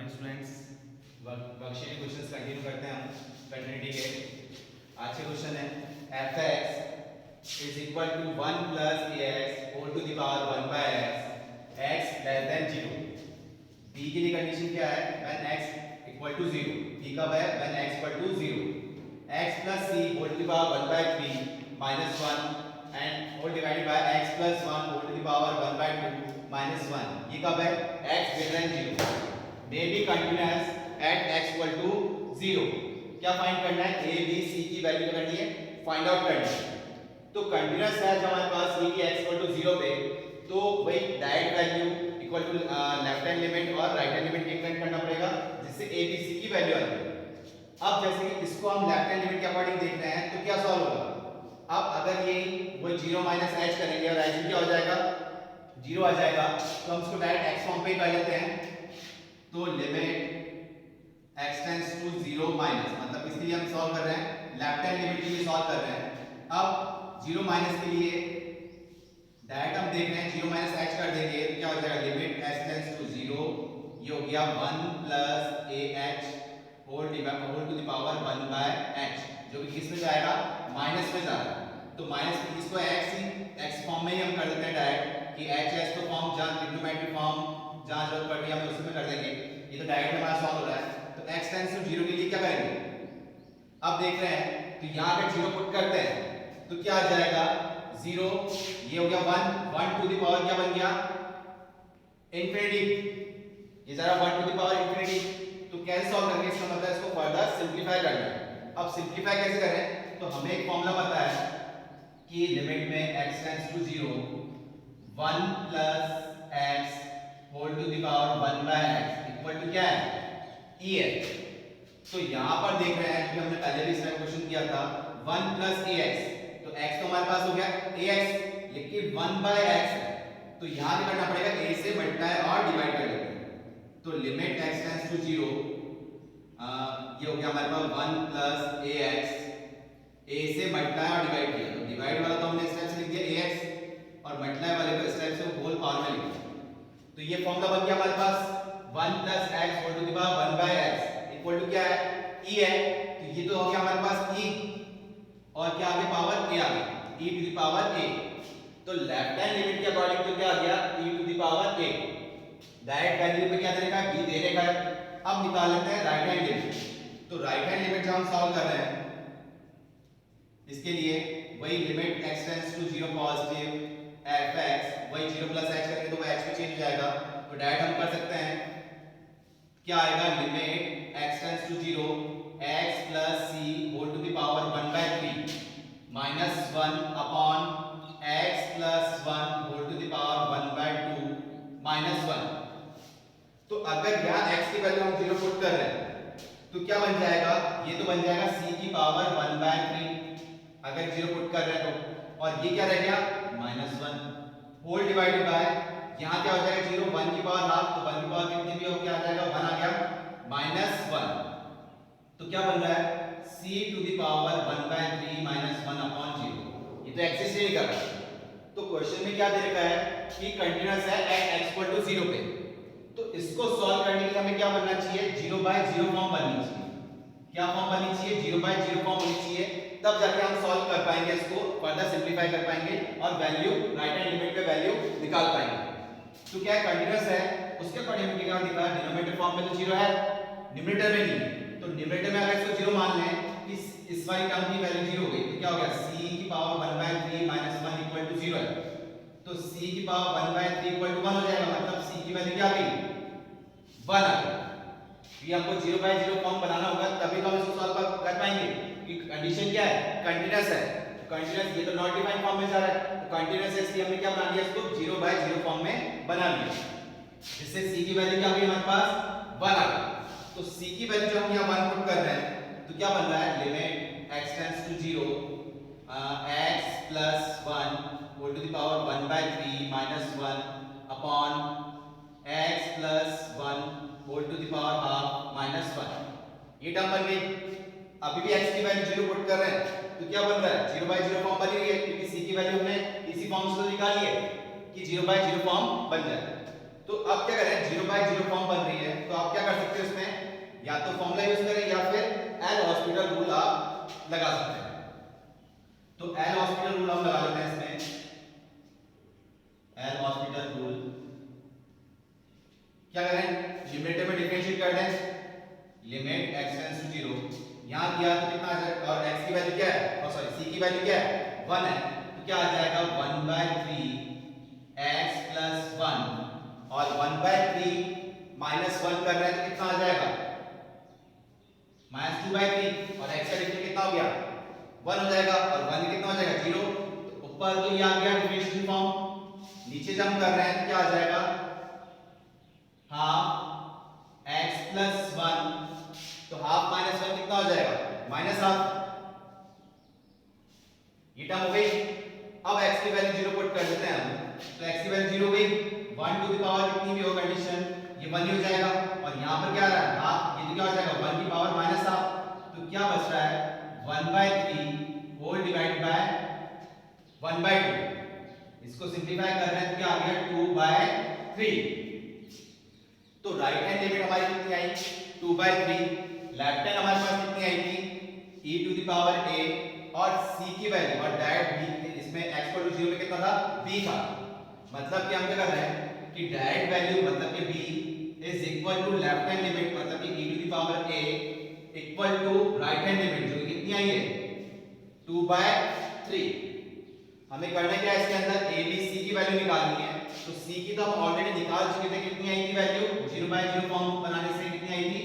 Morning students. Worksheet questions continue करते हैं हम कंटिन्यूटी के। आज के क्वेश्चन है f x is equal to 1 plus a x whole to the power 1 by x x less than 0। B के लिए कंडीशन क्या है? When x equal to 0। B कब है? When x equal to 0। X plus c whole to the power 1 by 3 minus 1 and whole divided by x plus 1 whole to the power 1 by 2 minus 1। ये कब है? X greater than 0। may be continuous at x equal to 0। क्या find करना है? a b c की value करनी है, find out करनी है। तो कंटीन्यूअस है जब हमारे पास ये कि x equal to 0 पे, तो वही direct value equal to left hand limit और राइट हैंड लिमिट इंक्रीमेंट करना पड़ेगा जिससे a b c की वैल्यू आ जाए। अब जैसे कि इसको हम लेफ्ट हैंड लिमिट के अकॉर्डिंग देख रहे हैं तो क्या सॉल्व होगा? अब अगर ये वो 0 माइनस h करेंगे और h क्या हो जाएगा? 0 आ जाएगा, तो हम इसको डायरेक्ट x फॉर्म पे ही कर लेते हैं। तो limit x tends to 0 minus, मतलब इसके लिए हम सॉल्व कर रहे हैं, लेफ्ट हैंड लिमिट के लिए सॉल्व कर रहे हैं। अब 0 माइनस के लिए डायरेक्ट हम देख रहे हैं 0 माइनस h कर देंगे तो क्या हो जाएगा? लिमिट x टेंड्स टू 0, ये हो गया 1 plus ah whole to the power 1 by h, जो कि किस में जाएगा? माइनस में जा रहा है। तो माइनस इसको x फॉर्म में ही हम कर देते हैं डायरेक्ट कि hs तो फॉर्म जहां ट्रिग्नोमेट्री फॉर्म जहां जरूरत पड़ रही है हम उसमें कर देंगे। ये तो डायरेक्ट हमारा सॉल्व हो रहा है। तो x टेंड्स टू 0 के लिए क्या करेंगे? अब देख रहे हैं तो यहां पे 0 पुट करते हैं तो क्या आ जाएगा? 0, ये हो गया 1 टू द पावर क्या बन गया? इंफिनिटी। ये जरा 1 टू द पावर इंफिनिटी। तो कैसे सॉल्व करेंगे? इसका मतलब इसको फर्दर सिंपलीफाई करना है। अब सिंपलीफाई कैसे करें? तो हमें एक फॉर्मूला पता है कि लिमिट में x tends to 0 1 plus x whole to the power 1 by x equal to क्या है? e है। तो यहां पर देख रहे हैं कि हमने पहले भी इसका क्वेश्चन किया था 1 प्लस ax, तो x तो हमारे पास हो गया ax, लेकिन 1 बाय x है तो यहां क्या करना पड़ेगा? a से मल्टीप्लाई और डिवाइड कर लेंगे। तो लिमिट x टेंड्स टू 0, ये हो गया हमारे पास 1 प्लस ax, a से मल्टीप्लाई और डिवाइड किया, तो डिवाइड वाला तो हमने इस टाइप से लिख दिया ax और मल्टीप्लाई वाले को इस टाइप से होल पावर में लिख दिया। तो ये फॉर्मूला बन गया हमारे पास 1 plus x whole to the power 1 by x equal to क्या है? e है। तो ये तो हो गया हमारे पास e और क्या आगे पावर a आ गया, e to the power a। तो लेफ्ट हैंड लिमिट के अकॉर्डिंग तो क्या आ गया? e to the power a। Direct value पे क्या दे रखा है? b दे रखा है। अब निकाल लेते हैं राइट हैंड लिमिट। तो राइट हैंड लिमिट जो हम सॉल्व कर रहे हैं इसके लिए वही limit x tends to 0 positive fx, वही 0 प्लस h करेंगे तो वो h पे चेंज हो जाएगा। तो डायरेक्ट हम कर सकते हैं, क्या आएगा? Limit x tends to 0 x plus c whole to the power 1 by 3 minus 1 upon x plus 1 whole to the power 1 by 2 minus 1। तो अगर यहाँ x की वैल्यू हम 0 पुट कर रहे हैं तो क्या बन जाएगा? ये तो बन जाएगा c की पावर 1 बाय 3 अगर 0 पुट कर रहे हैं तो, और ये क्या रह गया? माइनस 1 होल डिवाइडेड बाय, यहां क्या हो जाएगा? 0 1 की पावर हाफ, तो 1 की पावर कितनी भी हो क्या आ जाएगा? 1 आ गया माइनस 1। तो क्या बन रहा है? c to the power 1 by 3 minus 1 upon 0। ये तो एग्जिस्ट नहीं कर रहा। तो क्वेश्चन में क्या दे रखा है कि कंटीन्यूअस है एट x इक्वल टू 0 पे। तो इसको सॉल्व करने के लिए हमें क्या बनना चाहिए? 0 बाय 0 फॉर्म बननी चाहिए। क्या फॉर्म बननी चाहिए? 0 बाय 0 फॉर्म होनी चाहिए, तब जाके हम सॉल्व कर पाएंगे, इसको फर्दर सिंपलीफाई कर पाएंगे और वैल्यू राइट हैंड लिमिट पे वैल्यू निकाल पाएंगे। तो क्या कंटीन्यूअस है उसके अकॉर्डिंग क्या दिखा है? डिनोमिनेटर फॉर्म में तो 0 है, न्यूमरेटर में नहीं। तो न्यूमरेटर में अगर इसको 0 मान लें, इस वाली टर्म की वैल्यू 0 हो गई तो क्या हो गया? c की power 1 by 3 minus 1 equal to 0 है। तो c की पावर 1 बाय 3 इक्वल टू 1 हो जाएगा, मतलब c की वैल्यू क्या आ गई? 1 आ गई। ये हमको 0 बाय 0 फॉर्म बनाना होगा तभी तो हम इसको सॉल्व कर पाएंगे। कि कंडीशन क्या है? कंटीन्यूअस है। कंटीन्यूअस, ये तो नॉट डिफाइंड फॉर्म में जा रहा है, तो कंटीन्यूअस है इसलिए हमने क्या बना लिया? इसको 0 बाय 0 फॉर्म में बना लिया, जिससे c की वैल्यू क्या आ गई हमारे पास? 1 आ गई। तो c की वैल्यू जो हम यहाँ 1 पुट कर रहे हैं तो क्या बन रहा है? Limit x tends to 0 x plus 1 whole to the power 1 by 3 minus 1 upon x plus 1 whole to the power half minus 1। ये टर्म बन गई। अभी भी x की वैल्यू 0 पुट कर रहे हैं तो क्या बन रहा है? 0 बाय 0 फॉर्म बनी हुई है, क्योंकि c की वैल्यू हमने इसी फॉर्म से तो निकाली है कि 0 बाय 0 फॉर्म बन जाए। तो अब क्या करें? 0 बाय 0 फॉर्म बन रही है तो आप क्या कर सकते या तो फॉर्मूला यूज करें या फिर एल हॉस्पिटल रूल आप लगा सकते हैं। तो एल हॉस्पिटल रूल हम लगा लेते हैं इसमें। एल हॉस्पिटल रूल क्या करें, लिमिट में डिफरेंशिएट कर दें, लिमिट x टेंड्स टू 0, यहां किया तो कितना आ जाएगा, और x की वैल्यू क्या है, और सॉरी c की वैल्यू क्या है 1 है, तो क्या आ जाएगा 1/3 x प्लस 1, और 1/3 माइनस 1 कर रहे हैं तो कितना आ जाएगा -2/3, और x का डिफरेंस कितना हो गया 1 हो जाएगा, और 1 कितना हो जाएगा 0। तो ऊपर तो ये आ गया डिफरेंशियल फॉर्म, नीचे जब हम कर रहे हैं तो क्या आ जाएगा हाफ x प्लस 1, तो हाफ माइनस 1 कितना हो जाएगा -हाफ, ये टर्म हो गई। अब x की वैल्यू 0 पुट कर देते हैं हम, तो x की वैल्यू 0 हो गई, 1 टू द पावर कितनी भी हो कंडीशन ये 1 ही हो जाएगा, और यहां पर क्या आ रहा है हाफ, ये तो क्या हो जाएगा 1 की पावर -हाफ, तो क्या बच रहा है 1/3 होल डिवाइड बाय 1/2, इसको सिंपलीफाई कर रहे हैं तो क्या आ गया 2/3। तो राइट हैंड लिमिट हमारी कितनी आई 2/3, लेफ्ट हैंड हमारे पास कितनी आई थी e to the power a, और c की वैल्यू और डायरेक्ट b, इसमें x को 0 पे कितना था b था, मतलब कि हम क्या कर रहे हैं कि डायरेक्ट वैल्यू मतलब कि b is equal to left hand limit मतलब कि e to the power a equal to right hand limit जो कितनी आई है 2/3। हमें करना क्या है इसके अंदर a b c की वैल्यू निकालनी है, तो c की तो हम ऑलरेडी निकाल चुके थे, कितनी आई थी वैल्यू 0/0 फॉर्म बनाने से कितनी आई थी,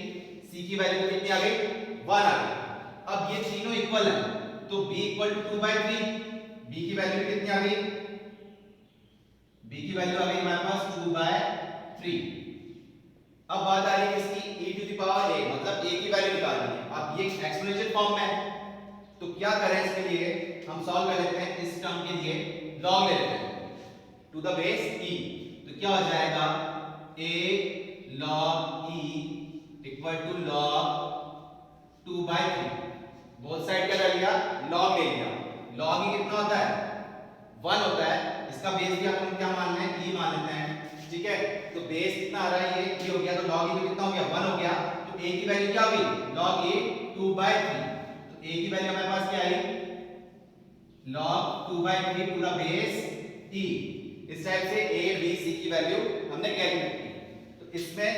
c की वैल्यू तो कितनी आ गई 1 आ गई। अब ये तीनों इक्वल है तो b इक्वल टू 2/3, b की वैल्यू कितनी आ गई, b की वैल्यू आ गई हमारे पास 2/3। अब बात आ रही है इसकी e to the power a, मतलब a की वैल्यू निकालनी है। अब ये एक्सपोनेंशियल फॉर्म में है तो क्या करें इसके लिए हम सॉल्व कर लेते हैं, इस टर्म के लिए log ले लेते हैं टू द बेस e, तो क्या हो जाएगा a log e equal to log 2/3, both side क्या कर लिया log ले लिया, log e कितना होता है 1 होता है, इसका बेस भी हम क्या मान लें e मान लेते हैं, ठीक है। तो बेस कितना आ रहा है ये e हो गया, तो log e कितना हो गया 1 हो गया, तो a की वैल्यू क्या हुई log e 2/3, तो a की वैल्यू हमारे पास क्या आई log 2/3 to the base e। इस टाइप से a b c की वैल्यू हमने कैलकुलेट की। तो इसमें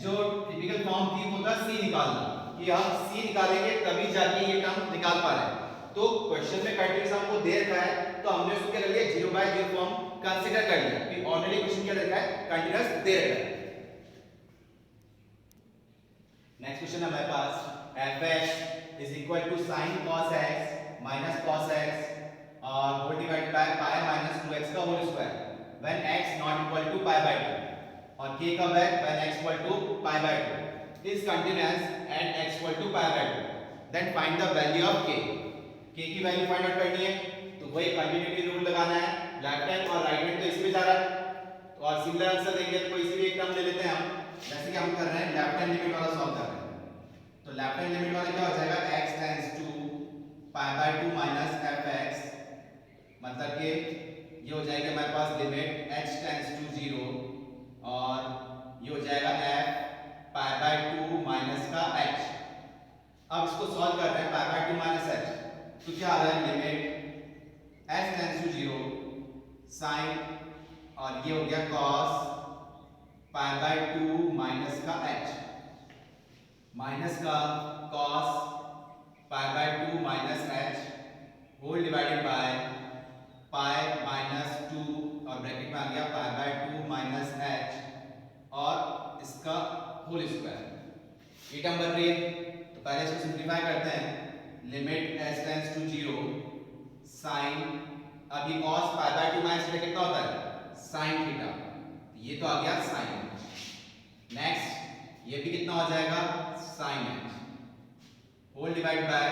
जो टिपिकल फॉर्म थी वो था c निकालना, कि हम c निकालेंगे तभी जाके ये टर्म निकाल पा रहे हैं। तो क्वेश्चन में कंटीन्यूअस हमको दे रखा है तो हमने उसको क्या कर लिया 0/0 फॉर्म कंसीडर कर लिया, कि ऑलरेडी क्वेश्चन क्या रखा है कंटीन्यूअस दे रखा है। नेक्स्ट क्वेश्चन है हमारे पास fx is equal to sin cos x minus cos x और whole divided by pi minus 2x का whole square when x not equal to π/2, और k कब है when x equal to π/2 is continuous at x equal to π/2, then find the value of k की वैल्यू find out करनी है, तो वही कंटिन्यूटी रूल लगाना है, लेफ्ट हैंड और राइट हैंड तो इसमें जा रहा है, तो और सिमिलर आंसर देंगे तो कोई सी भी एक टर्म ले लेते हैं हम, जैसे कि हम कर रहे हैं लेफ्ट हैंड लिमिट वाला सॉल्व कर रहे हैं। तो लेफ्ट हैंड लिमिट वाला क्या हो जाएगा x tends to π/2 minus fx, मतलब कि ये हो जाएगा हमारे पास लिमिट h टेंड्स टू 0 और ये हो जाएगा f π/2 माइनस का h। अब इसको सॉल्व कर रहे हैं π/2 माइनस h, तो क्या आ रहा है limit h tends to 0 sin, और ये हो गया cos π/2 माइनस का h, माइनस का cos π/2 minus h whole divided by pi minus 2 और ब्रैकेट में आ गया π/2 माइनस h और इसका होल स्क्वायर, ये टर्म बन रही है। तो पहले इसको सिंपलीफाई करते हैं, limit h tends to 0 sin, अब ये cos π/2 माइनस थीटा कितना होता है sin थीटा, ये तो आ गया sin। नेक्स्ट ये भी कितना हो जाएगा sin h whole divide by,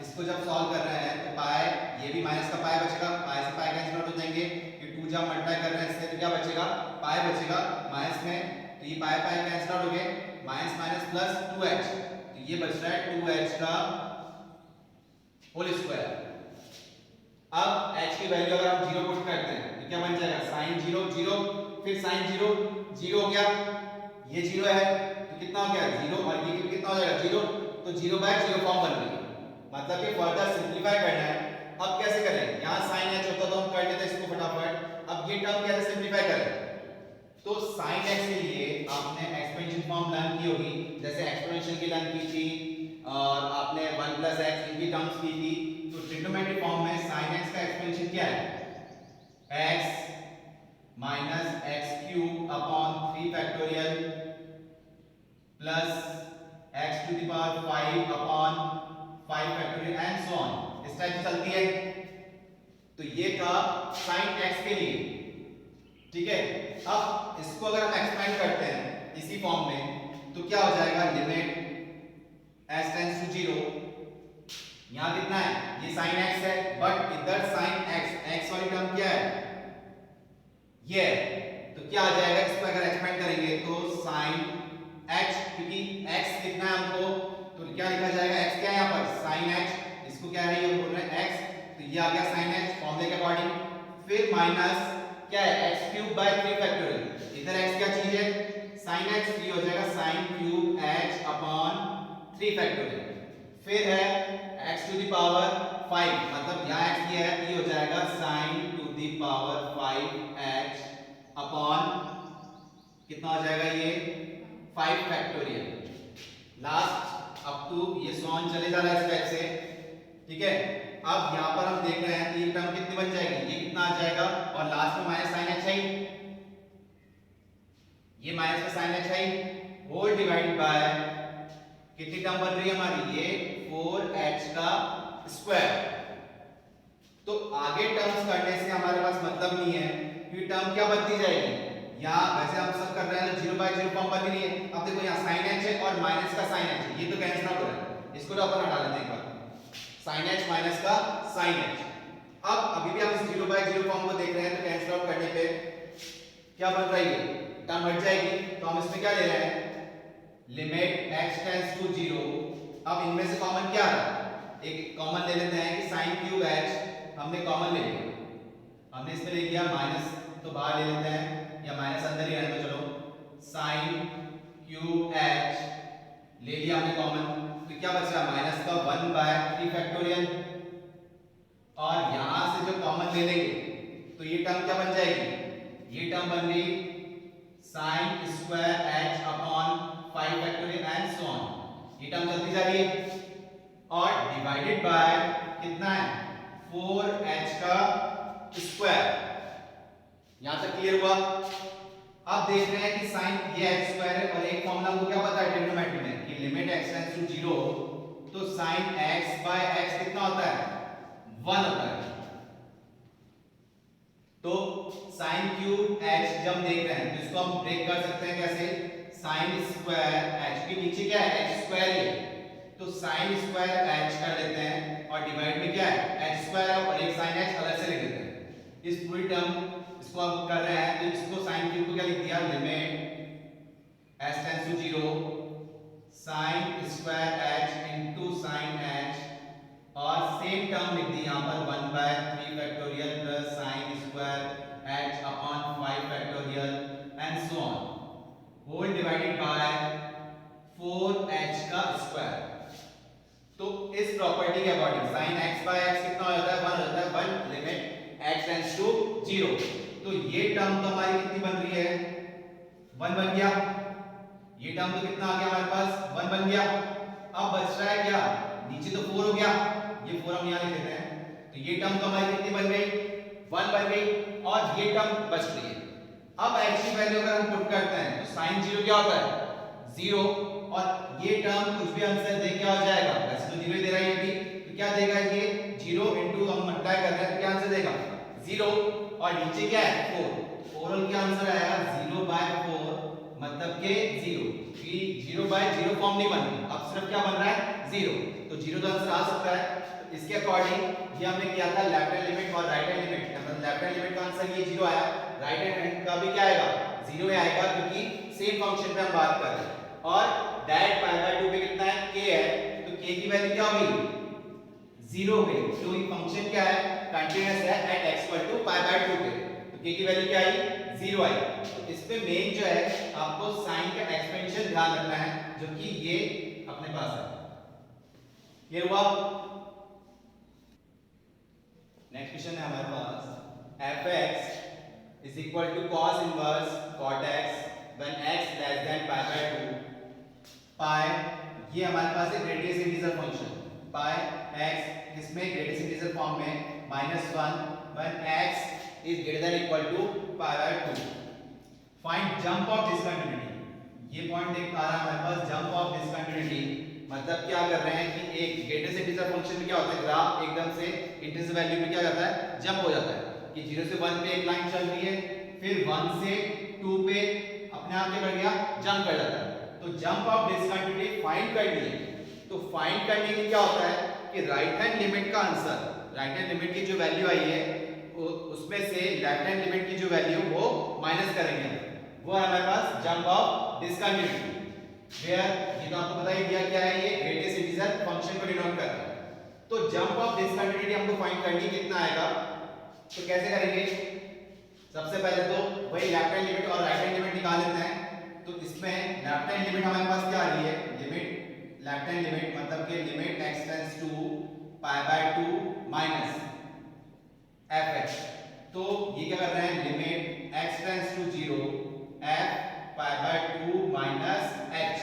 इसको जब सॉल्व कर रहे हैं तो पाई, ये भी माइनस का पाई बचेगा, पाई से पाई कैंसिल आउट हो जाएंगे, ये 2 जब मल्टीप्लाई कर रहे हैं इससे तो क्या बचेगा पाई बचेगा माइनस में, तो ये पाई पाई कैंसिल आउट हो गए, माइनस माइनस प्लस 2h, तो ये बच रहा है 2h का होल स्क्वायर। अब h की वैल्यू अगर हम 0 पुट करते हैं तो क्या बन जाएगा sin 0 0, फिर sin 0 0 हो गया, ये 0 है तो कितना हो गया 0 और ये कितना हो हो जाएगा 0, तो 0/0 फॉर्म बन रही है। मतलब कि फर्दर सिंपलीफाई करना है। अब कैसे करें, यहाँ sin h होता तो हम कर लेते इसको फटाफट। अब ये टर्म कैसे सिंपलीफाई करें, तो sin x के लिए आपने एक्सपेंशन फॉर्म लर्न की होगी, जैसे एक्सपोनेंशियल की लर्न की थी और आपने 1 + x इनकी टर्म्स की थी। तो ट्रिग्नोमेट्रिक फॉर्म में sin x का एक्सपेंशन क्या है, x - x³ upon 3 factorial plus x⁵ upon 5 factorial and so on, इस टाइप से चलती है। तो ये था sin x के लिए, ठीक है। अब इसको अगर हम एक्सपेंड करते हैं इसी फॉर्म में तो क्या हो जाएगा, लिमिट s टेंड्स टू 0, यहां कितना है, ये sin x है, बट इधर sin x वाली टर्म क्या है, ये है। तो क्या आ जाएगा, इसको अगर एक्सपेंड करेंगे तो sin h, क्योंकि x लिखना है हमको, तो क्या लिखा जाएगा, x क्या है यहाँ पर sin h, इसको क्या है, ये बोल रहे हैं x, तो ये आ गया sin h फॉर्मूले के अकॉर्डिंग। फिर माइनस क्या है, x³ / 3 फैक्टोरियल, इधर x क्या चीज है, sin h, ये हो जाएगा sin³ h अपॉन 3 फैक्टोरियल। फिर है x⁵, मतलब यहाँ x ये है, ये हो जाएगा sin⁵ h अपॉन कितना हो जाएगा, ये 5 फैक्टोरियल। लास्ट अप टू ये सॉन चले जा रहा है इस टाइप से, ठीक है। अब यहाँ पर हम देख रहे हैं कि ये टर्म कितनी बन जाएगी, ये कितना आ जाएगा, और लास्ट में माइनस sin h है, ये माइनस में sin h है, होल डिवाइडेड बाय कितनी टर्म बन रही है हमारी, ये 4h²। तो आगे टर्म्स करने से हमारे पास मतलब नहीं है, क्योंकि टर्म क्या बनती जाएगी, यहाँ वैसे हम सब कर रहे हैं तो 0/0 फॉर्म बन रही है। अब देखो यहाँ sin h है और माइनस का sin h, ये तो कैंसिल आउट हो रहा है, इसको तो अपन हटा लेते हैं एक बार, sin h माइनस का sin h। अब अभी भी हम इस 0/0 फॉर्म को देख रहे हैं, तो कैंसिल आउट करने पे क्या बन रही है, टर्म हट जाएगी। तो हम इसमें क्या ले रहे हैं, लिमिट x टेंड्स टू 0। अब इनमें से कॉमन क्या है, एक कॉमन ले लेते हैं कि sin³ h हमने कॉमन ले लिया, हमने इसमें ले लिया माइनस, तो बाहर ले लेते हैं, या माइनस अंदर ही रहने दो, चलो sin³ h ले लिया हमने कॉमन, तो क्या बच रहा है, माइनस का 1/3 फैक्टोरियल, और यहां से जो कॉमन ले लेंगे तो ये टर्म क्या बन जाएगी, ये टर्म बन गई sin² h upon 5 factorial and so on, ये टर्म चलती जा रही है, और डिवाइडेड बाय कितना है, 4h²। यहां तक क्लियर हुआ। अब देख रहे हैं कि sin ये h² है, और एक फॉर्मूला हमको क्या पता है ट्रिग्नोमेट्री में कि लिमिट x टेंड्स टू 0, तो sin x/x कितना होता है, 1 होता है। तो sin³ h जब हम देख रहे हैं तो इसको हम ब्रेक कर सकते हैं कैसे, sin² h के नीचे क्या है, h² ही है, तो sin² h कर लेते हैं, और डिवाइड में क्या है, h² और एक sin h अलग से लिख देते हैं। इस पूरी टर्म इसको हम कर रहे हैं, तो इसको sin³ को क्या लिख दिया, limit s tends to 0 sin² h into sin h, और सेम टर्म लिख दी यहां पर 1/3 factorial plus sin² h upon 5 factorial and so on, whole divided by 4h²। तो इस प्रॉपर्टी के अकॉर्डिंग sin x/x कितना हो जाता है, 1 हो जाता है, 1 लिमिट h टेंड्स टू 0। तो ये टर्म तो हमारी कितनी बन रही है, 1 बन गया, ये टर्म तो कितना आ गया हमारे पास, 1 बन गया। अब बच रहा है क्या, नीचे तो 4 हो गया, ये 4 हम यहां लिख देते हैं, तो ये टर्म तो हमारी कितनी बन गई, 1 बन गई, और ये टर्म बच रही है। अब h की वैल्यू अगर हम पुट करते हैं तो sin 0 क्या होता है, 0, और ये टर्म कुछ भी आंसर दे क्या हो जाएगा, वैसे तो 0 ही दे रहा है ये भी, तो क्या देगा ये 0 इनटू हम मल्टीप्लाई कर रहे हैं तो क्या आंसर देगा 0, और नीचे क्या है 4, ओवरऑल क्या आंसर आएगा 0/4, मतलब के 0, कि 0/0 फॉर्म नहीं बन रही, अब सिर्फ क्या बन रहा है 0, तो 0 तो आंसर आ सकता है। तो इसके अकॉर्डिंग ये हमने किया था लेफ्ट हैंड लिमिट और राइट हैंड लिमिट, मतलब लेफ्ट हैंड लिमिट का आंसर ये 0 आया, राइट हैंड का भी क्या आएगा 0 ही आएगा, क्योंकि सेम फंक्शन पे हम बात कर रहे हैं। और डायरेक्ट π/2 पे कितना है, k है, तो k की वैल्यू क्या होगी 0 हो गई, तो ये फंक्शन क्या है, कंटीन्यूअस है एट x = π/2 पे, तो k की वैल्यू क्या आई 0 आई। तो इस पे मेन जो है आपको साइन का एक्सपेंशन ध्यान रखना है, जो कि ये अपने पास है। ये हुआ। नेक्स्ट क्वेश्चन है हमारे पास fx is equal to cos inverse cot x when x less than pi by 2 pi, ये हमारे पास है greatest integer function pi x किसमें ग्रेटेस्ट इंटीजर फॉर्म में -1 when x is greater than equal to pi by 2। Find jump of discontinuity. ये point देख पा रहा है हमारे पास जंप ऑफ डिसकंटिन्यूटी, मतलब क्या कर रहे हैं कि एक ग्रेटेस्ट इंटीजर फंक्शन में क्या होता है, ग्राफ एकदम से इंटीजर वैल्यू में क्या करता है, जंप हो जाता है कि 0 से 1 पे एक लाइन चल रही है, फिर 1 से 2 पे अपने आप क्या कर गया, जंप कर जाता है। तो जंप ऑफ डिसकंटिन्यूटी फाइंड करनी है। तो फाइंड करने के क्या होता है कि राइट हैंड लिमिट का आंसर, राइट हैंड लिमिट की जो वैल्यू आई है उसमें से लेफ्ट हैंड लिमिट की जो वैल्यू वो माइनस करेंगे, वो है हमारे पास जंप ऑफ डिसकंटिन्यूटी। वेयर ये तो आपको पता ही दिया क्या है, ये ग्रेटेस्ट इंटीजर फंक्शन को डिनोट कर रहा है। तो जंप ऑफ डिसकंटिन्यूटी हमको फाइंड करनी, कितना आएगा, तो कैसे करेंगे, सबसे पहले तो वही लेफ्ट हैंड लिमिट और राइट हैंड लिमिट निकाल लेते हैं। तो इसमें लेफ्ट हैंड लिमिट हमारे पास क्या आ रही है, लिमिट लेफ्ट हैंड लिमिट मतलब कि limit x tends to pi by 2 minus fx। तो ये क्या कर रहे हैं, limit x tends to 0 f pi by 2 minus h।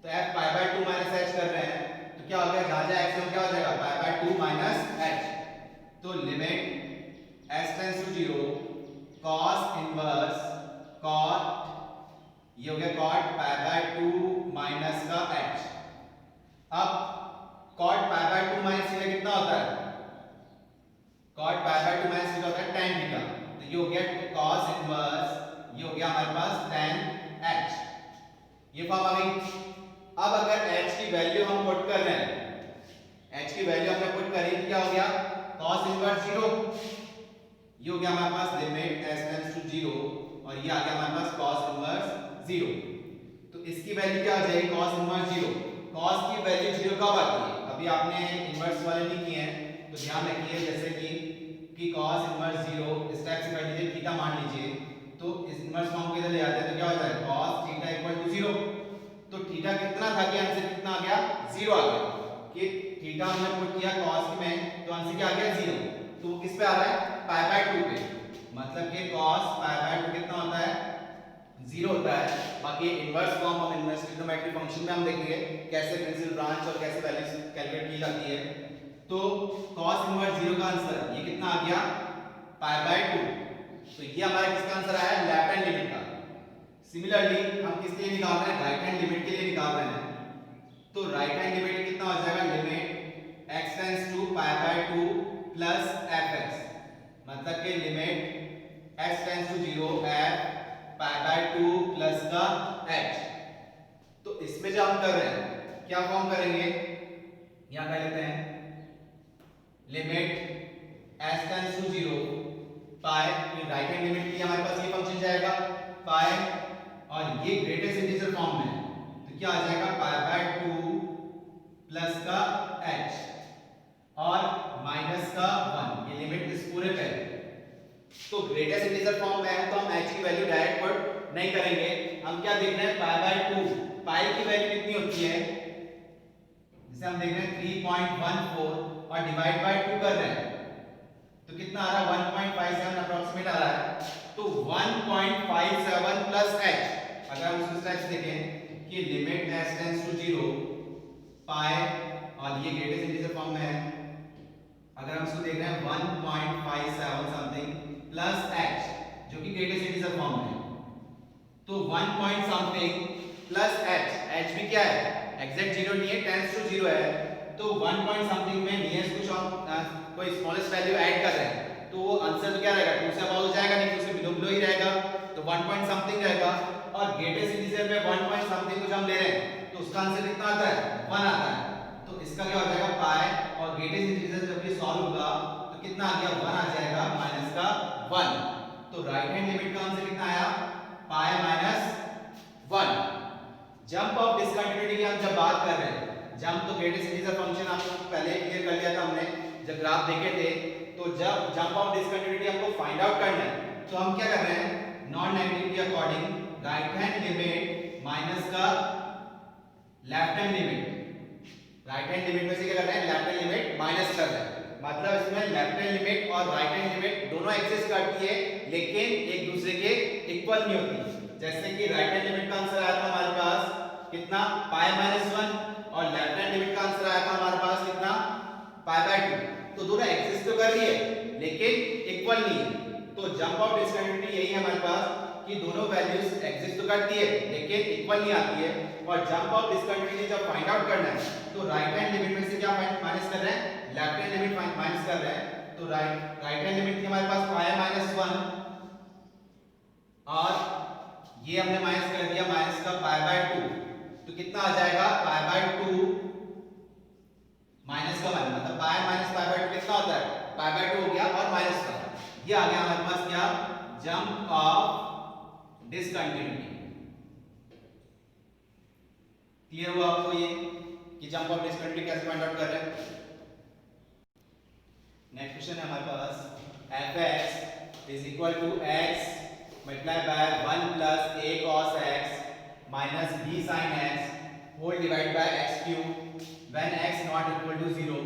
तो f pi by 2 minus h कर रहे हैं, तो क्या हो गया, जहां जहां x है क्या हो जाएगा, पाई बाय 2 माइनस h। तो limit x tends to 0 cos inverse cot, ये हो गया cot पाई बाय 2 माइनस का h। अब cot pi by 2 minus theta कितना होता है, cot pi by 2 minus theta होता है tan थीटा। तो ये हो गया cos इनवर्स, ये हो गया हमारे पास tan h, ये फॉर्म आ गई। अब अगर h की वैल्यू हम पुट कर रहे हैं, h की वैल्यू हमने पुट करी तो क्या हो गया, cos इनवर्स 0, ये हो गया हमारे पास लिमिट s टेंड्स टू 0 और ये आ गया हमारे पास cos इनवर्स 0। तो इसकी वैल्यू क्या आ जाएगी, cos इनवर्स 0। cos की वैल्यू 0 कब आती है, अभी आपने इनवर्स वाले नहीं किए हैं तो ध्यान रखिए, जैसे कि cos इनवर्स 0 इस टाइप से कर लीजिए, थीटा मान लीजिए, तो इस इनवर्स फॉर्म को इधर ले आते हैं तो क्या हो जाएगा, cos थीटा इक्वल टू 0। तो थीटा कितना था कि आंसर कितना आ गया, 0 आ गया, कि थीटा हमने पुट किया cos में तो आंसर क्या आ गया, 0। तो वो किस पे आ रहा है, पाई बाय 2 पे, मतलब कि cos पाई बाय 2 कितना होता है, 0 होता है। बाकी इनवर्स फॉर्म हम इनवर्स ट्रिग्नोमेट्रिक फंक्शन में हम देखेंगे कैसे प्रिंसिपल ब्रांच और कैसे वैल्यूज कैलकुलेट की जाती है। तो cos इनवर्स 0 का आंसर ये कितना आ गया, पाई बाय 2। तो ये हमारा किसका आंसर आया, लेफ्ट हैंड लिमिट का। सिमिलरली हम किसके लिए निकाल रहे हैं, राइट हैंड लिमिट के लिए निकाल रहे हैं। तो राइट हैंड लिमिट कितना हो जाएगा, limit x tends to pi by 2 plus fx, मतलब कि limit x tends to 0 f pi by 2 plus का h। तो इसमें जो हम कर रहे हैं क्या फॉर्म करेंगे, यहां कर लेते हैं limit s tends to 0 pi, right hand limit के लिए हमारे पास ये फंक्शन जाएगा पाई और ये ग्रेटेस्ट इंटीजर फॉर्म में तो क्या आ जाएगा, पाई बाय 2 प्लस का h और माइनस का 1, ये लिमिट इस पूरे पे। तो ग्रेटेस्ट इंटीजर फॉर्म में है तो हम h की वैल्यू डायरेक्ट पुट नहीं करेंगे, हम क्या देख रहे हैं, पाई बाय 2, पाई की वैल्यू कितनी होती है, जैसे हम देख रहे हैं 3.14 और डिवाइड बाय 2 कर रहे हैं तो कितना आ रहा है, 1.57 अप्रोक्सीमेट आ रहा है। तो 1.57 प्लस h, अगर हम उसको स्टेप्स देखें कि लिमिट s टेंड्स टू 0 पाई और ये ग्रेटेस्ट इंटीजर फॉर्म में है, अगर हम इसको देख रहे हैं 1.57 समथिंग प्लस h जो कि ग्रेटेस्ट इंटीजर फॉर्म में है, तो 1 पॉइंट समथिंग प्लस h भी क्या है, एग्जैक्ट 0 नहीं है, टेंड्स टू 0 है। तो 1 पॉइंट समथिंग में नियरेस्ट कुछ कोई स्मॉलेस्ट वैल्यू ऐड कर रहे हैं तो वो आंसर तो क्या रहेगा, 2 से अबव हो जाएगा, नहीं तो उससे बिलो ही रहेगा, तो 1 पॉइंट समथिंग रहेगा। और ग्रेटेस्ट इंटीजर में 1 पॉइंट समथिंग कुछ हम ले रहे हैं तो उसका आंसर कितना आता है, 1 आता है। तो इसका क्या हो जाएगा, पाई और ग्रेटेस्ट इंटीजर जब ये सॉल्व होगा तो कितना आ गया, 1 आ जाएगा माइनस का 1। तो राइट हैंड लिमिट का आंसर कितना आया, pi minus 1। Jump of discontinuity की हम जब बात कर रहे हैं, जंप तो ग्रेटेस्ट इंटीजर फंक्शन आपको पहले क्लियर कर लिया था हमने जब ग्राफ देखे थे। तो जब जंप ऑफ डिसकंटिन्यूटी हमको फाइंड आउट करना है तो हम क्या कर रहे हैं, नॉन नेगेटिव के according right hand limit minus का left hand limit, right hand limit में से क्या कर रहे हैं, लेफ्ट हैंड लिमिट माइनस कर रहे हैं। मतलब इसमें लेफ्ट हैंड लिमिट और राइट हैंड लिमिट दोनों एग्जिस्ट करती है, लेकिन एक दूसरे के इक्वल नहीं होती। जैसे कि राइट हैंड लिमिट का आंसर आया था हमारे पास कितना, पाई माइनस 1, और लेफ्ट हैंड लिमिट का आंसर आया था हमारे पास कितना, पाई बाय 2। तो दोनों एग्जिस्ट तो कर रही है लेकिन इक्वल नहीं है। तो जंप ऑफ डिसकंटिन्यूटी यही है हमारे पास कि दोनों वैल्यूज एग्जिस्ट तो करती है लेकिन इक्वल नहीं आती है। और जंप ऑफ डिसकंटिन्यूटी जब फाइंड आउट करना है तो राइट हैंड लिमिट में से क्या माइनस कर रहे हैं, लेफ्ट हैंड लिमिट माइनस कर रहे हैं। तो राइट हैंड लिमिट थी हमारे पास पाई माइनस 1, और ये हमने माइनस कर दिया माइनस का पाई बाय 2। तो कितना आ जाएगा, पाई बाय 2 माइनस का 1, मतलब पाई माइनस पाई बाय 2 कितना होता है, पाई बाय 2 हो गया और माइनस का ये आ गया हमारे पास क्या, जंप ऑफ डिसकंटिन्यूटी। क्लियर हुआ आपको ये कि जंप ऑफ डिसकंटिन्यूटी कैसे फाइंड आउट कर रहे हैं। नेक्स्ट क्वेश्चन है हमारे पास, fx is equal to x multiplied by 1 plus a cos x minus b sin x whole divided by x cube when x not equal to 0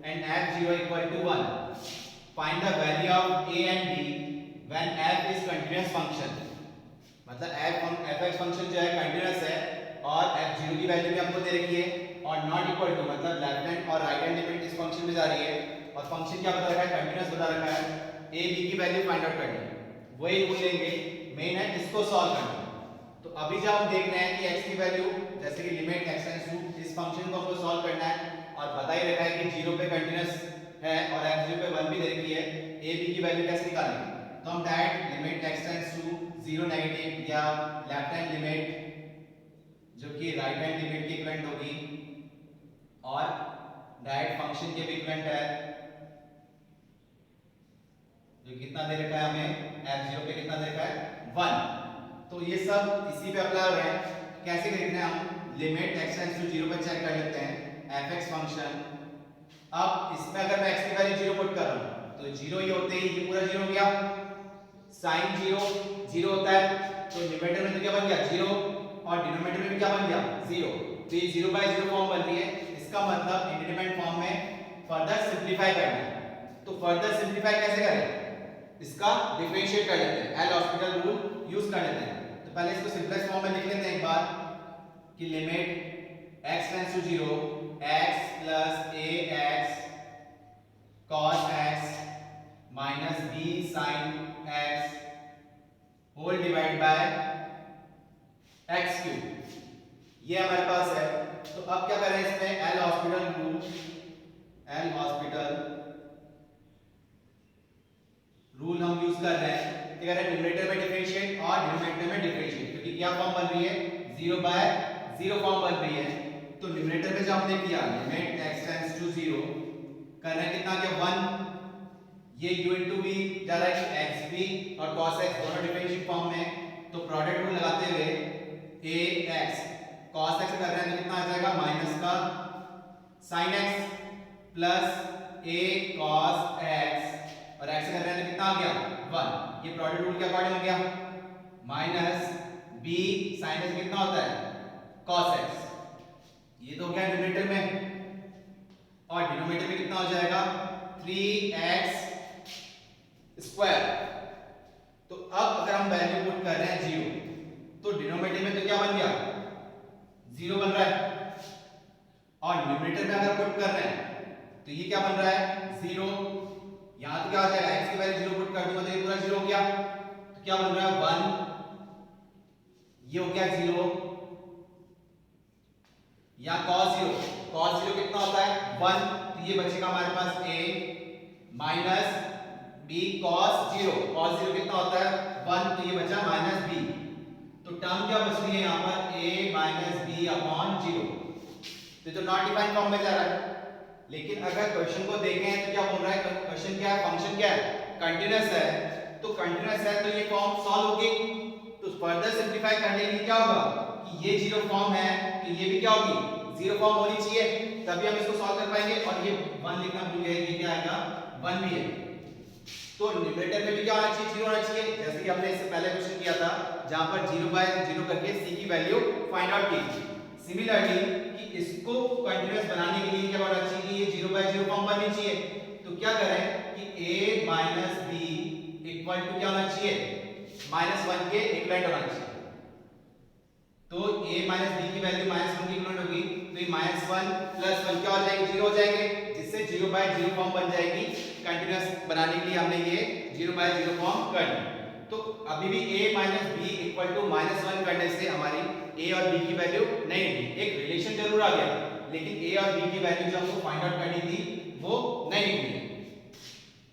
and f0 equal to 1. Find the value of a and b when f is continuous function. मतलब fx function जो है continuous है और f0 की value भी हमको दे रखी है और नॉट इक्वल टू मतलब लेफ्ट हैंड और राइट हैंड लिमिट इस फंक्शन में जा रही है और फंक्शन क्या बता रखा है, कंटीन्यूअस बता रखा है। a b की वैल्यू फाइंड आउट करनी है, वही रूल लेंगे, मेन है इसको सॉल्व करना। तो अभी जब हम देख रहे हैं कि x की वैल्यू जैसे कि लिमिट x टेंड्स टू, इस फंक्शन को हमको सॉल्व करना है और बता ही रखा है कि 0 पे कंटीन्यूअस है और f0 पे 1 भी दे रखी है, a b की वैल्यू कैसे निकालेंगे। तो हम direct limit x tends to 0 negative या लेफ्ट हैंड लिमिट जो कि राइट हैंड लिमिट की इक्विवेलेंट होगी और डायरेक्ट फंक्शन के भी इक्विवेलेंट है जो कितना दे रखा है हमें, f0 पे कितना दे रखा है, 1। तो ये सब इसी पे अप्लाई हो रहे हैं। कैसे देखना है, हम लिमिट x टेंड्स टू 0 पे चेक कर लेते हैं fx फंक्शन। अब इसमें अगर मैं x की वैल्यू 0 पुट कर रहा हूं तो 0 ही होते ही ये पूरा 0 हो गया, sin 0 0 होता है तो न्यूमरेटर में तो क्या बन गया 0 और डिनोमिनेटर में भी क्या बन गया 0। तो ये 0 बाय 0 फॉर्म बन रही है, इसका मतलब इंडिपेंडेंट फॉर्म में फर्दर सिंपलीफाई करना है। तो फर्दर सिंपलीफाई कैसे करें, इसका डिफरेंशिएट कर लेते हैं, एल हॉस्पिटल रूल यूज कर लेते हैं। तो पहले इसको सिंपलेस्ट फॉर्म में लिख लेते हैं एक बार कि limit x tends to 0 x plus ax cos x minus b sin x whole divide by x cube, ये हमारे पास है। तो अब क्या करें इसमें, L'Hospital rule, L'Hospital rule हम यूज कर रहे हैं। क्या करें, न्यूमरेटर में डिफरेंशिएट और डिनोमिनेटर में डिफरेंशिएट, क्योंकि क्या फॉर्म बन रही है 0 बाय 0 फॉर्म बन रही है। तो न्यूमरेटर में जब हमने किया लिमिट x टेंड्स टू 0 कर रहे हैं कितना क्या 1, ये u into v जा रहा है xb और cos x दोनों डिफरेंशिएट फॉर्म में। तो प्रोडक्ट रूल लगाते हुए ax cos x कर रहे हैं तो कितना आ जाएगा माइनस का sin x plus a cos x और x कर रहे हैं तो कितना आ गया 1। ये प्रोडक्ट रूल के अकॉर्डिंग हो गया, माइनस b sin x कितना होता है cos x, ये तो हो गया न्यूमरेटर में और डिनोमिनेटर में कितना हो जाएगा 3x स्क्वायर। तो अब अगर हम वैल्यू पुट कर रहे हैं 0 तो डिनोमिनेटर में तो क्या बन गया 0 बन रहा है और न्यूमरेटर में अगर पुट कर रहे हैं तो ये क्या बन रहा है 0। यहां तो क्या हो जाएगा x की वैल्यू 0 पुट कर दूंगा तो ये पूरा 0 हो गया, तो क्या बन रहा है 1, ये हो गया 0 या cos 0 कितना होता है 1, तो ये बचेगा हमारे पास a माइनस b cos 0 कितना होता है 1, तो ये बचा माइनस b। तो टर्म क्या बच रही है यहाँ पर a माइनस b अपॉन 0, तो नॉट डिफाइंड फॉर्म में जा रहा है। लेकिन अगर क्वेश्चन को देखें तो क्या बोल रहा है, क्वेश्चन क्या है, फंक्शन क्या है कंटीन्यूअस है। तो कंटीन्यूअस है तो ये फॉर्म सॉल्व होगी। तो फर्दर सिंपलीफाई करने के लिए क्या होगा कि ये 0 फॉर्म है तो ये भी क्या होगी 0 फॉर्म होनी चाहिए, तभी हम इसको सॉल्व कर पाएंगे। और ये 1 लिखना भूल गए, ये क्या आएगा 1 भी है। तो न्यूमरेटर में भी क्या होना चाहिए 0 होना चाहिए, जैसे कि हमने इससे पहले क्वेश्चन किया था जहां पर 0 बाय 0 करके c की वैल्यू फाइंड आउट की थी। सिमिलरली कि इसको कंटीन्यूअस बनाने के लिए क्या होना चाहिए कि ये 0/0 फॉर्म बननी चाहिए। तो क्या करें कि a minus b equal to क्या होना चाहिए, -1 के इक्वलेंट होना चाहिए। तो a माइनस b की वैल्यू -1 की इक्वलेंट होगी, तो ये -1 प्लस 1 क्या हो जाएगी, 0 हो जाएंगे, जिससे 0/0 फॉर्म बन जाएगी। कंटीन्यूअस बनाने के लिए हमने ये 0/0 फॉर्म कर ली। तो अभी भी a minus b equal to -1 करने से हमारी a और b की वैल्यू नहीं निकली। एक रिलेशन जरूर आ गया, लेकिन a और b की वैल्यू जो हमको फाइंड आउट करनी थी वो नहीं निकली।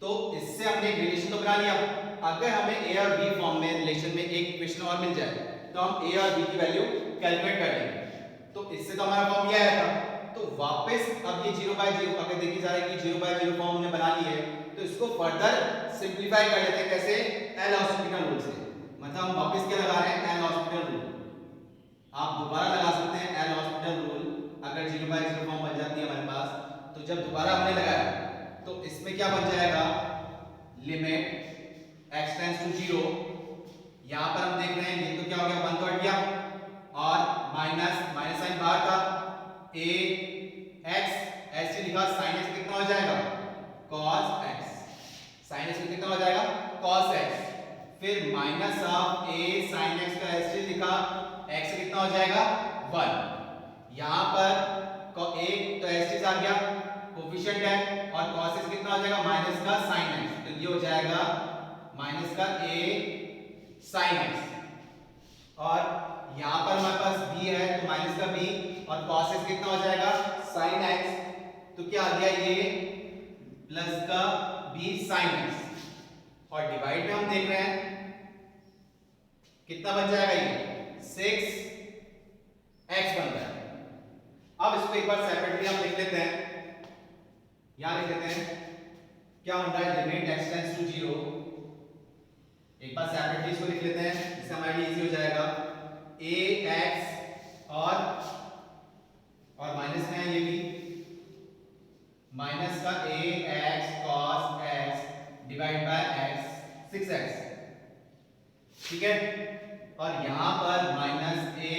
तो इससे हमने एक रिलेशन तो बना लिया। अगर हमें a और b फॉर्म में रिलेशन में एक इक्वेशन और मिल जाए तो हम a और b की वैल्यू कैलकुलेट कर लेंगे। तो इससे तो हमारा फॉर्म ये आया था। तो वापस अब ये 0/0 अगर देखी जा रही है कि 0/0 फॉर्म हमने बना ली है, तो इसको फर्दर सिंपलीफाई कर लेते हैं। कैसे? एल हॉस्पिटल रूल से। मतलब हम वापस क्या लगा रहे हैं, एल हॉस्पिटल रूल। आप दोबारा लगा सकते हैं एल हॉस्पिटल रूल। अगर 0/0 फॉर्म बन जाती है हमारे पास, तो जब दोबारा हमने लगाया तो इसमें क्या बन जाएगा, लिमिट x टेंड्स टू 0। यहां पर हम देख रहे हैं ये तो क्या हो गया, 1 तो हट गया और माइनस साइन बाहर था। a x ऐसे लिखा, sin x कितना हो जाएगा, cos x। sin x कितना हो जाएगा, cos x। फिर minus of a sin x का ऐसे लिखा, x कितना हो जाएगा, 1। यहां पर एक तो ऐसे आ गया कोफिशिएंट है, और cos x कितना हो जाएगा, माइनस का sin x। तो ये हो जाएगा माइनस का a sin x। और यहां पर हमारे पास b है तो माइनस का b, और cos x कितना हो जाएगा, sin x। तो क्या आ गया, ये प्लस का b sin x। और डिवाइड में हम देख रहे हैं कितना बन जाएगा, ये 6x बन रहा है। अब इसको एक बार सेपरेटली हम लिख लेते हैं। यहां लिख लेते हैं क्या बन रहा है, लिमिट x टेंड्स टू 0। एक बार सेपरेटली इसको लिख लेते हैं, इससे हमारे लिए इजी हो जाएगा। ax और माइनस में है ये भी, माइनस का ax cos x divide by x 6x, ठीक है। और यहां पर minus a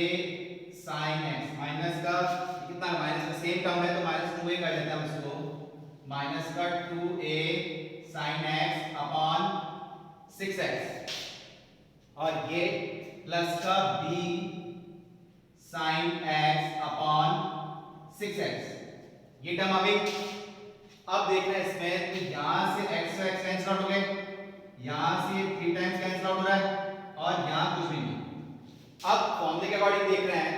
sin x, minus का कितना, माइनस का सेम टर्म है तो -2a कर लेते हैं हम इसको, माइनस का 2a sin x upon 6x, और ये प्लस का b sin x upon 6x। ये टर्म आ गई। अब देख रहे हैं इसमें तो यहां से x कैंसिल आउट हो गए, यहां से 3 टाइम्स कैंसिल आउट हो रहा है, और यहां कुछ भी नहीं। अब फॉर्मूले के अकॉर्डिंग देख रहे हैं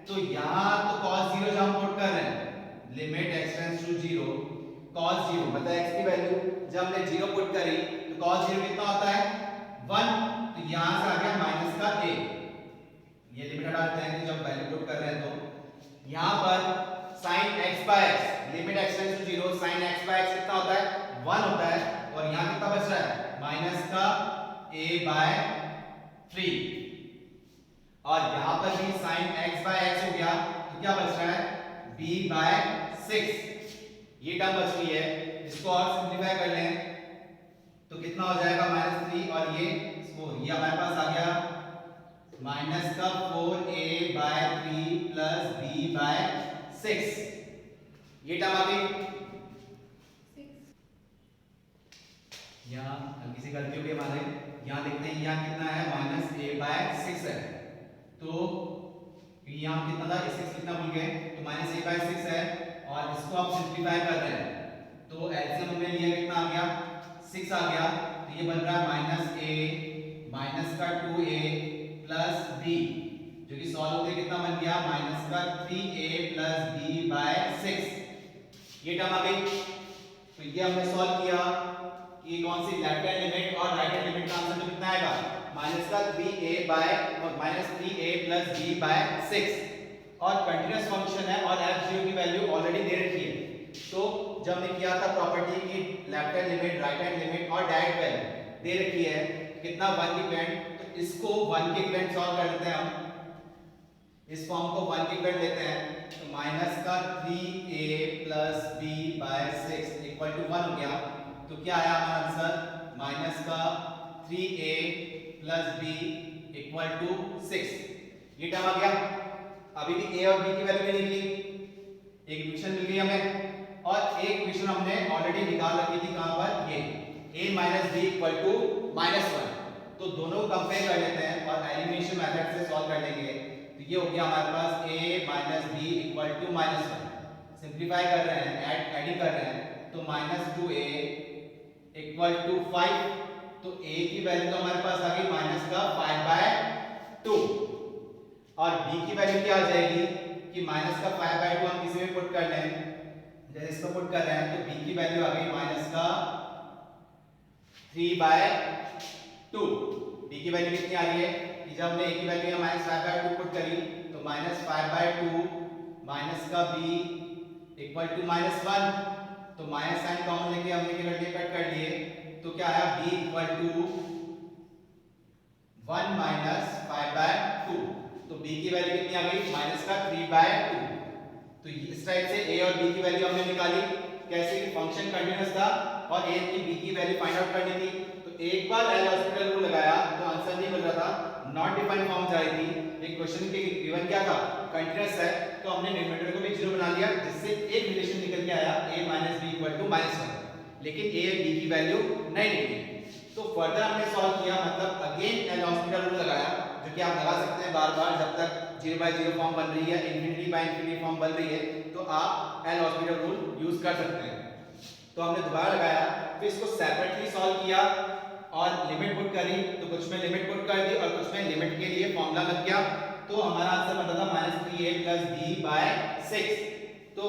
तो यहां तो cos 0 जो हम पुट कर रहे हैं, limit x tends to 0 cos 0 मतलब x की वैल्यू जब हमने 0 पुट करी तो cos 0 कितना होता है, 1। तो यहां से आ गया माइनस का a। ये लिमिट हटा देते हैं कि जब वैल्यू पुट कर रहे हैं तो यहां पर sin x by x, limit x tends to 0 sin x by x कितना होता है, 1 होता है। और यहां कितना बच रहा है, माइनस का a by 3। और यहां पर भी sin x by x हो गया, तो क्या बच रहा है, b by 6। ये टर्म बच रही है, इसको और सिंपलीफाई कर लें तो कितना हो जाएगा, -3 और ये 4। ये हमारे पास आ गया माइनस का 4a by 3 plus b by 6। ये टर्म आ गई। यहाँ हल्की सी गलती हो गई हमारे, यहाँ देखते हैं यहाँ कितना है, -a by 6 है। तो यहाँ कितना था, 6 कितना भूल गए, तो -a by 6 है। और इसको आप सिंपलीफाई कर रहे हैं तो एलसीएम हमने लिया, कितना आ गया, 6 आ गया। तो ये बन रहा है -a माइनस का 2a प्लस b, जो कि सॉल्व होते कितना बन गया, माइनस का 3a प्लस b by 6। ये टर्म आ गई। तो ये हमने सॉल्व किया कि कौन सी लेफ्ट हैंड लिमिट और राइट हैंड लिमिट का आंसर कितना आएगा, माइनस का 3a bye -3a plus b by 6। और कंटीन्यूअस फंक्शन है और f0 की वैल्यू ऑलरेडी दे रखी है। तो जब हमने किया था प्रॉपर्टी की left hand limit, right hand limit और डायरेक्ट वैल्यू दे रखी है, कितना 1 की इक्विवेलेंट, तो इसको 1 की इक्विवेलेंट सॉल्व कर लेते हैं हम। इस फॉर्म को 1 की इक्विवेलेंट लेते हैं तो माइनस का 3a plus b by 6 equal to 1 हो गया। तो क्या आया हमारा आंसर, माइनस का 3a plus b equal to 6। ये टर्म आ गया। अभी भी a और b की वैल्यू नहीं निकली, कंपेयर कर लेते हैं और एलिमिनेशन मेथड से सॉल्व कर लेंगे। तो ये हो गया हमारे पास a minus b equal to minus one. Simplify कर रहे हैं, एडिंग कर रहे हैं, तो minus two a equal to 5। तो a की वैल्यू तो हमारे पास आ गई माइनस का 5/2 और b की वैल्यू क्या आ जाएगी कि माइनस का 5/2 हम किसी में पुट कर लें, जैसे इसको पुट कर रहे हैं तो b की वैल्यू आ गई माइनस का 3/2। b की वैल्यू कितनी आ रही है कि जब हमने a की वैल्यू यहाँ माइनस 5/2 पुट करी तो माइनस 5/2 माइनस का b इक्वल टू माइनस 1। तो माइनस साइन कॉमन लेके हमने क्या कर लिया, कट कर लिए, तो क्या आया b इक्वल टू 1 माइनस 5/2। तो b की वैल्यू कितनी आ गई माइनस का 3/2। तो इस टाइप से a और b की वैल्यू हमने निकाली, कैसे कि फंक्शन कंटीन्यूअस था और a की b की वैल्यू फाइंड आउट करनी थी। तो एक बार एल हॉस्पिटल रूल लगाया तो आंसर नहीं मिल रहा था, नॉट डिफाइंड फॉर्म जा रही थी। एक क्वेश्चन के गिवन क्या था, कंटीन्यूअस है, तो हमने न्यूमरेटर को भी जीरो बना लिया, जिससे एक रिलेशन निकल के आया a minus b equal to minus 1। लेकिन a और b की वैल्यू नहीं निकली। तो फर्दर हमने सॉल्व किया, मतलब अगेन एल हॉस्पिटल रूल लगाया, जो कि आप लगा सकते हैं बार बार जब तक 0/0 फॉर्म बन रही है, इन्फिनिटी फॉर्म बन रही है, तो आप एल हॉस्पिटल रूल यूज कर सकते हैं। तो हमने दोबारा लगाया, फिर इसको सेपरेटली सॉल्व किया और लिमिट पुट करी, तो कुछ में लिमिट पुट कर दी और कुछ में लिमिट के लिए फॉर्मूला लग गया। तो हमारा आंसर बना था -3a + b/6। तो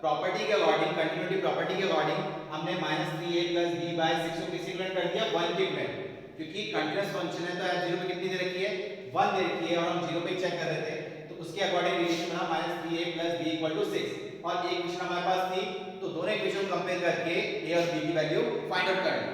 प्रॉपर्टी के अकॉर्डिंग, कंटिन्यूटी प्रॉपर्टी के अकॉर्डिंग हमने -3a + b/6 को किसी इक्विवेलेंट कर दिया 1 के इक्विवेलेंट, क्योंकि कंटीन्यूअस फंक्शन है तो यार 0 पे कितनी दे रखी है 1 दे रखी है और हम 0 पे चेक कर रहे थे, तो उसके अकॉर्डिंग रिलेशन बना -3a + b = 6। और एक इक्वेशन हमारे पास थी, तो दोनों इक्वेशन कंपेयर करके a और b की वैल्यू फाइंड आउट कर ली।